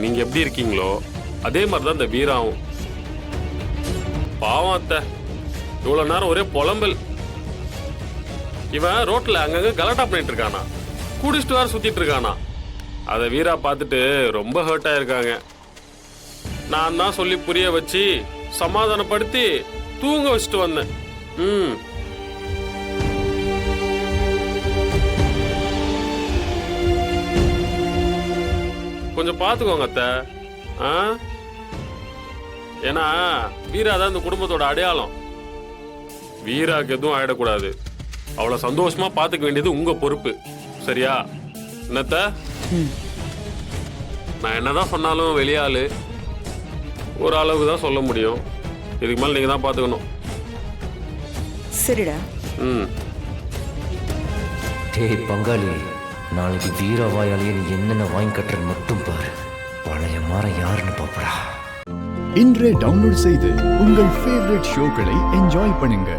நீங்க எப்படி இருக்கீங்களோ அதே மாதிரி தான் இந்த வீராவும். பாவம் அத்தை, இவ்வளவு நேரம் ஒரே புலம்பல். இவன் ரோட்ல அங்கங்க கலாட்டா பண்ணிட்டு இருக்கானா, குடிச்சிட்டு வேற சுத்திட்டு இருக்கானா. அதை வீரா பார்த்துட்டு ரொம்ப ஹர்ட் ஆயிருக்காங்க. நான் தான் சொல்லி புரிய வச்சு சமாதானப்படுத்தி தூங்க வச்சுட்டு வந்தேன். கொஞ்சம் பார்த்துக்கோங்க அத்தை. ஏன்னா வீரா தான் இந்த குடும்பத்தோட அடையாளம். வீராக்கு எதுவும் ஆயிடக்கூடாது. அவளை சந்தோஷமா பார்த்துக்க வேண்டியது உங்க பொறுப்பு. சரியா என்னத்த? நான் என்னதான் சொன்னாலும் வெளியாளு ஒரு அளவுக்கு தான் சொல்ல முடியும். இதுக்கு மேல நீங்க தான் பார்த்துக்கணும். சரிடா. டேய் பங்காளி, நாளைக்கு வீரவாயாலேயே நீ என்னென்ன வாங்கி கட்டுறது மட்டும் பாரு. பழைய மாற யாருன்னு பாப்படா. இன்றே டவுன்லோட் செய்து உங்கள் ஃபேவரட் ஷோக்களை என்ஜாய் பண்ணுங்க.